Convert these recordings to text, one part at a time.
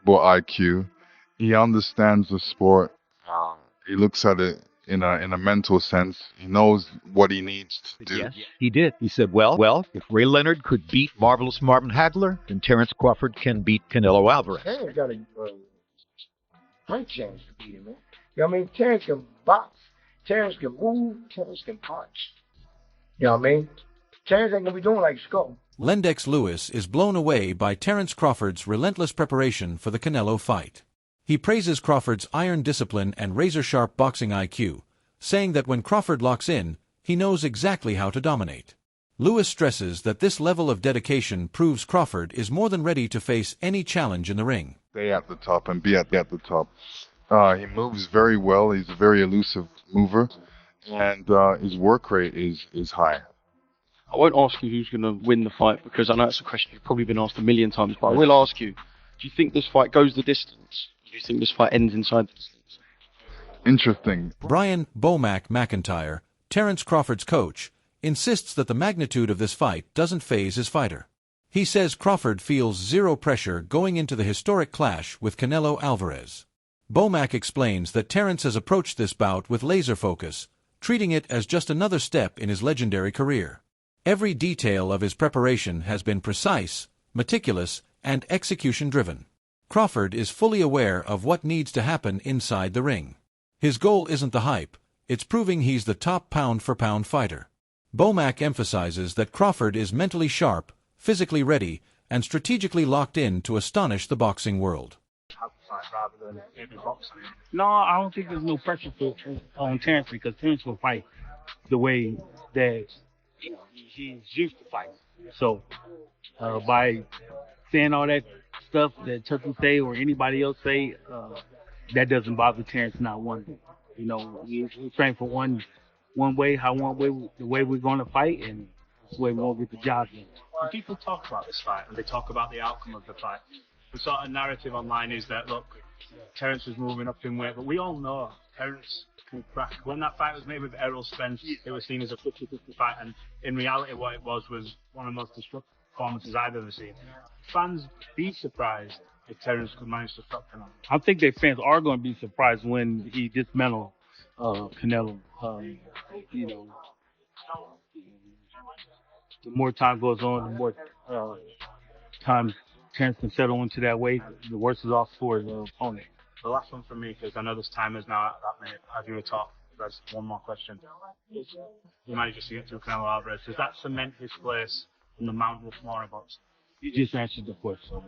IQ. He understands the sport. He looks at it in a mental sense. He knows what he needs to do. Yes, he did. He said, well, if Ray Leonard could beat Marvelous Marvin Hagler, then Terence Crawford can beat Canelo Alvarez. Terence got a great chance to beat him, man. You know what I mean? Terence can box. Terence can move. Terence can punch. You know what I mean? Terence ain't gonna be doing like Skull. Lendex Lewis is blown away by Terence Crawford's relentless preparation for the Canelo fight. He praises Crawford's iron discipline and razor-sharp boxing IQ, saying that when Crawford locks in, he knows exactly how to dominate. Lewis stresses that this level of dedication proves Crawford is more than ready to face any challenge in the ring. Stay at the top and be at the top. He moves very well. He's a very elusive mover, and his work rate is high. I won't ask you who's going to win the fight because I know it's a question you've probably been asked a million times, but I will ask you, do you think this fight goes the distance? Do you think this fight ends inside the distance? Interesting. Brian Bomac McIntyre, Terence Crawford's coach, insists that the magnitude of this fight doesn't faze his fighter. He says Crawford feels zero pressure going into the historic clash with Canelo Alvarez. Bomac explains that Terence has approached this bout with laser focus, treating it as just another step in his legendary career. Every detail of his preparation has been precise, meticulous, and execution-driven. Crawford is fully aware of what needs to happen inside the ring. His goal isn't the hype, it's proving he's the top pound-for-pound fighter. Bomac emphasizes that Crawford is mentally sharp, physically ready, and strategically locked in to astonish the boxing world. No, I don't think there's no pressure on Terence because Terence will fight the way that he's used to fighting. So by saying all that stuff that Turkey say or anybody else say, that doesn't bother Terence not one bit. You know, we train for one way, the way we're going to fight, and that's the way we're going to get the job done. When people talk about this fight and they talk about the outcome of the fight, the sort of narrative online is that, look, Terence was moving up in weight, but we all know Terence can crack. When that fight was made with Errol Spence, it was seen as a 50-50 fight, and in reality what it was one of the most destructive performances I've ever seen. Fans be surprised if Terence could manage to stop him. I think their fans are going to be surprised when he dismantled Canelo. You know, the more time goes on, the more time Terence can settle into that weight, the worse it's off for his opponent. The last one from me, because I know this time is now at that minute. As you were talking, there's one more question. You managed to get through Canelo Alvarez. Does that cement his place in the Mount Rushmore of boxing? You just answered the question.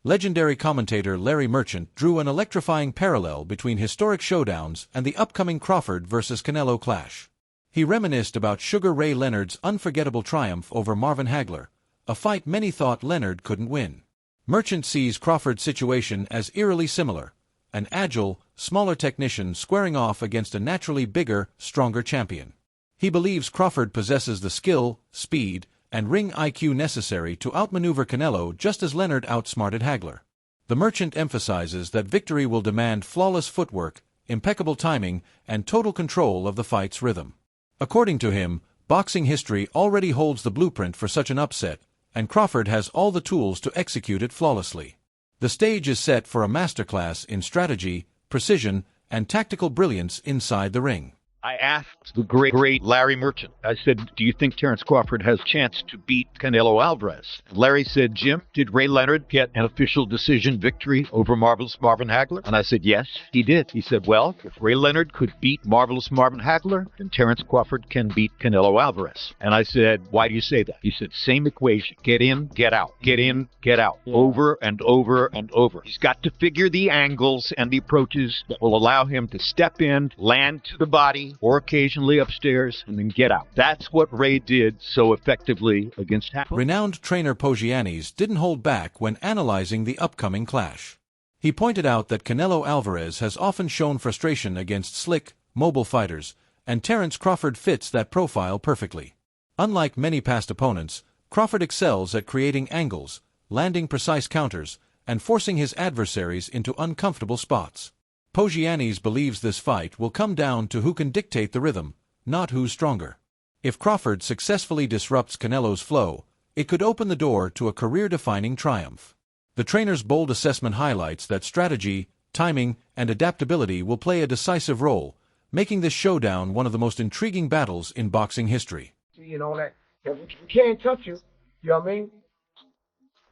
Legendary commentator Larry Merchant drew an electrifying parallel between historic showdowns and the upcoming Crawford versus Canelo clash. He reminisced about Sugar Ray Leonard's unforgettable triumph over Marvin Hagler, a fight many thought Leonard couldn't win. Merchant sees Crawford's situation as eerily similar, an agile, smaller technician squaring off against a naturally bigger, stronger champion. He believes Crawford possesses the skill, speed, and ring IQ necessary to outmaneuver Canelo just as Leonard outsmarted Hagler. The Merchant emphasizes that victory will demand flawless footwork, impeccable timing, and total control of the fight's rhythm. According to him, boxing history already holds the blueprint for such an upset, and Crawford has all the tools to execute it flawlessly. The stage is set for a masterclass in strategy, precision, and tactical brilliance inside the ring. I asked the great Larry Merchant. I said, do you think Terence Crawford has a chance to beat Canelo Alvarez? And Larry said, Jim, did Ray Leonard get an official decision victory over Marvelous Marvin Hagler? And I said, yes, he did. He said, well, if Ray Leonard could beat Marvelous Marvin Hagler, then Terence Crawford can beat Canelo Alvarez. And I said, why do you say that? He said, same equation. Get in, get out. Get in, get out. Over and over and over. He's got to figure the angles and the approaches that will allow him to step in, land to the body, or occasionally upstairs, and then get out. That's what Ray did so effectively against Hagler. Renowned trainer Pogianis didn't hold back when analyzing the upcoming clash. He pointed out that Canelo Alvarez has often shown frustration against slick, mobile fighters, and Terence Crawford fits that profile perfectly. Unlike many past opponents, Crawford excels at creating angles, landing precise counters, and forcing his adversaries into uncomfortable spots. Pogianis believes this fight will come down to who can dictate the rhythm, not who's stronger. If Crawford successfully disrupts Canelo's flow, it could open the door to a career-defining triumph. The trainer's bold assessment highlights that strategy, timing, and adaptability will play a decisive role, making this showdown one of the most intriguing battles in boxing history. You know that if you can't touch you, you know what I mean?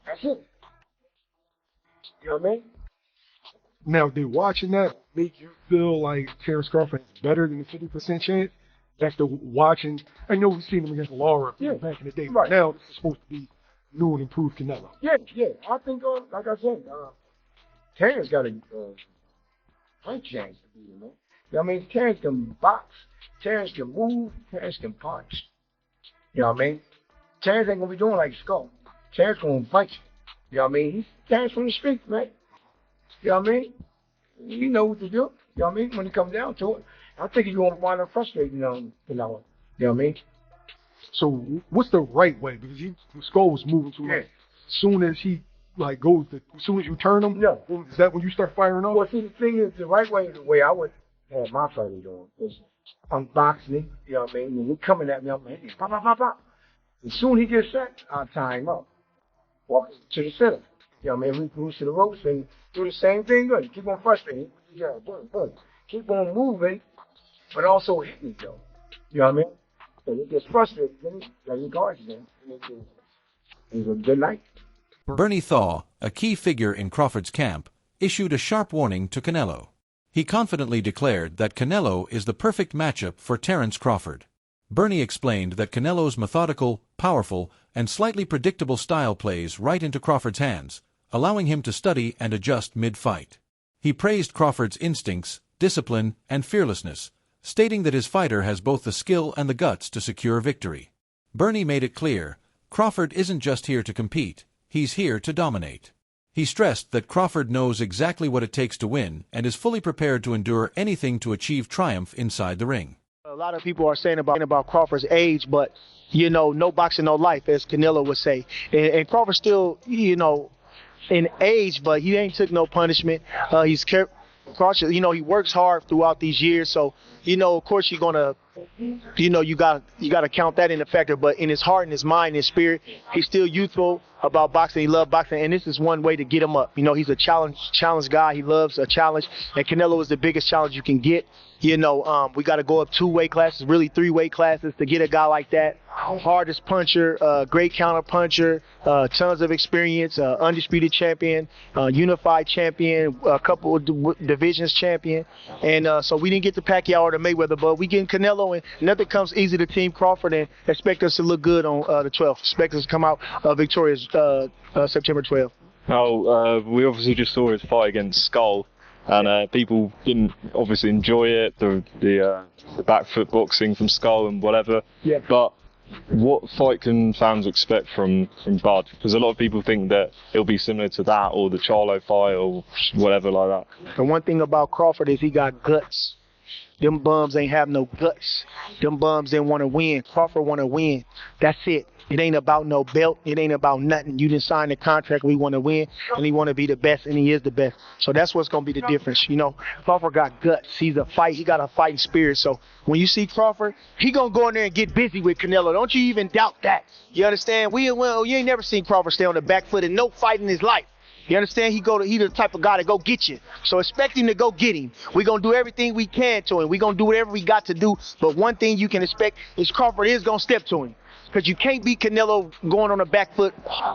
That's it. You know what I mean? Now, did watching that make you feel like Terence Crawford is better than the 50% chance? After watching, I know we've seen him against Laura back in the day, Right. but now this is supposed to be new and improved Canelo. Yeah. I think, like I said, Terence got a great chance to beat him, man. You know what I mean? Terence can box, Terence can move, Terence can punch. You know what I mean? Terence ain't gonna be doing like Skull. Terence gonna fight you. You know what I mean? He's Terence from the streets, man. You know what I mean? You know what to do. You know what I mean? When it comes down to it. I think you're gonna wind up frustrating Canelo. You know what I mean? So what's the right way? Because Skull was moving too much. As soon as he as soon as you turn him, is that when you start firing off? Well, see, the thing is, the right way, the way I would have my fighting doing is unboxing him. You know what I mean? When he coming at me, I'm hitting him, pop, pop, pop, pop. As soon as he gets set, I'll tie him up. Walk to the center. You know what I mean? We move to the ropes and do the same thing. Good. Keep on frustrating. Yeah, good. Keep on moving, but also hitting though. You know what I mean? So he gets frustrated, then he guards him. It's a good night. Bernie Thaw, a key figure in Crawford's camp, issued a sharp warning to Canelo. He confidently declared that Canelo is the perfect matchup for Terence Crawford. Bernie explained that Canelo's methodical, powerful, and slightly predictable style plays right into Crawford's hands, allowing him to study and adjust mid-fight. He praised Crawford's instincts, discipline, and fearlessness, stating that his fighter has both the skill and the guts to secure victory. Bernie made it clear, Crawford isn't just here to compete, he's here to dominate. He stressed that Crawford knows exactly what it takes to win and is fully prepared to endure anything to achieve triumph inside the ring. A lot of people are saying about Crawford's age, but, you know, no boxing, no life, as Canelo would say. And Crawford still, you know, in age, but he ain't took no punishment. He's cautious. You know, he works hard throughout these years. So, you know, of course you're going to, you know, you got to count that in the factor. But in his heart and his mind and his spirit, he's still youthful about boxing. He loves boxing. And this is one way to get him up. You know, he's a challenge guy. He loves a challenge. And Canelo is the biggest challenge you can get. You know, we got to go up 2 weight classes, really 3 weight classes to get a guy like that. Hardest puncher, great counter puncher, tons of experience, undisputed champion, unified champion, a couple of divisions champion. And so we didn't get the Pacquiao or the Mayweather, but we getting Canelo, and nothing comes easy to Team Crawford, and expect us to look good on the 12th. Expect us to come out victorious September 12th. We obviously just saw his fight against Skull. And people didn't obviously enjoy it, the back foot boxing from Skull and whatever. Yeah. But what fight can fans expect from Bud? Because a lot of people think that it'll be similar to that or the Charlo fight or whatever like that. The one thing about Crawford is he got guts. Them bums ain't have no guts. Them bums didn't want to win. Crawford want to win. That's it. It ain't about no belt. It ain't about nothing. You didn't sign the contract. We want to win, and he want to be the best, and he is the best. So that's what's going to be the difference. You know, Crawford got guts. He got a fighting spirit. So when you see Crawford, he going to go in there and get busy with Canelo. Don't you even doubt that. You understand? You ain't never seen Crawford stay on the back foot in no fight in his life. You understand? He the type of guy to go get you. So expect him to go get him. We're going to do everything we can to him. We're going to do whatever we got to do. But one thing you can expect is Crawford is going to step to him. Because you can't beat Canelo going on the back foot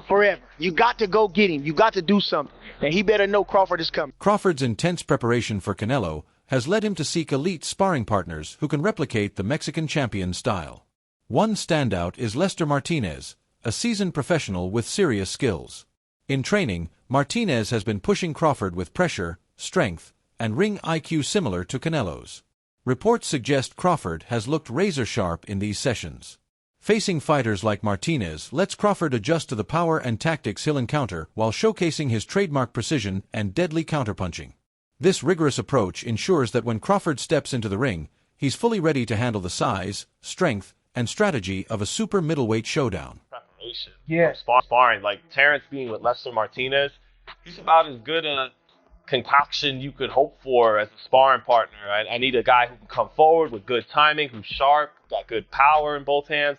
forever. You got to go get him. You got to do something. And he better know Crawford is coming. Crawford's intense preparation for Canelo has led him to seek elite sparring partners who can replicate the Mexican champion's style. One standout is Lester Martinez, a seasoned professional with serious skills. In training, Martinez has been pushing Crawford with pressure, strength, and ring IQ similar to Canelo's. Reports suggest Crawford has looked razor-sharp in these sessions. Facing fighters like Martinez lets Crawford adjust to the power and tactics he'll encounter while showcasing his trademark precision and deadly counterpunching. This rigorous approach ensures that when Crawford steps into the ring, he's fully ready to handle the size, strength, and strategy of a super middleweight showdown. Preparation. Yeah. Sparring, like Terence being with Lester Martinez, he's about as good a concoction you could hope for as a sparring partner. I need a guy who can come forward with good timing, who's sharp, got good power in both hands.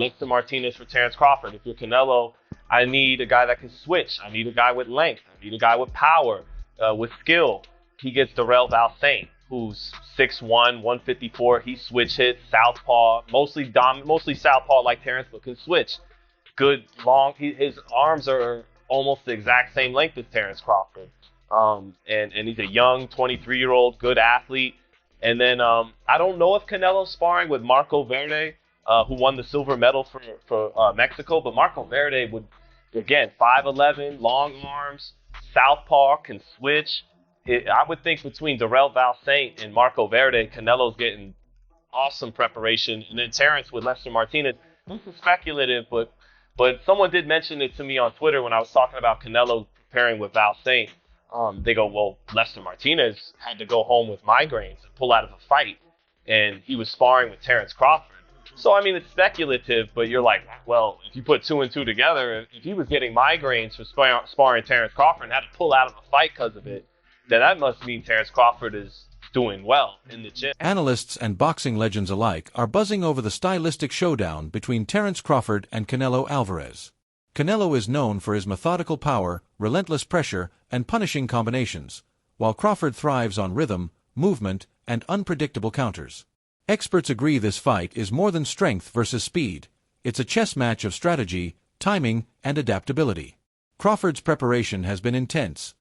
Lester Martinez for Terence Crawford. If you're Canelo, I need a guy that can switch. I need a guy with length. I need a guy with power, with skill. He gets Darrell Valsaint, who's 6'1", 154. He switch hits, southpaw, mostly southpaw like Terence, but can switch. Good long. His arms are almost the exact same length as Terence Crawford. And he's a young 23-year-old good athlete. And then I don't know if Canelo's sparring with Marco Verde, who won the silver medal for Mexico, but Marco Verde would, again, 5'11", long arms, southpaw, can switch. I would think between Darrell Valsaint and Marco Verde, Canelo's getting awesome preparation. And then Terence with Lester Martinez. This is speculative, but someone did mention it to me on Twitter when I was talking about Canelo preparing with Valsaint. They go, well, Lester Martinez had to go home with migraines and pull out of a fight, and he was sparring with Terence Crawford. So, I mean, it's speculative, but you're like, well, if you put 2 and 2 together, if he was getting migraines for sparring Terence Crawford and had to pull out of a fight because of it, then that must mean Terence Crawford is doing well in the gym. Analysts and boxing legends alike are buzzing over the stylistic showdown between Terence Crawford and Canelo Alvarez. Canelo is known for his methodical power, relentless pressure, and punishing combinations, while Crawford thrives on rhythm, movement, and unpredictable counters. Experts agree this fight is more than strength versus speed. It's a chess match of strategy, timing, and adaptability. Crawford's preparation has been intense,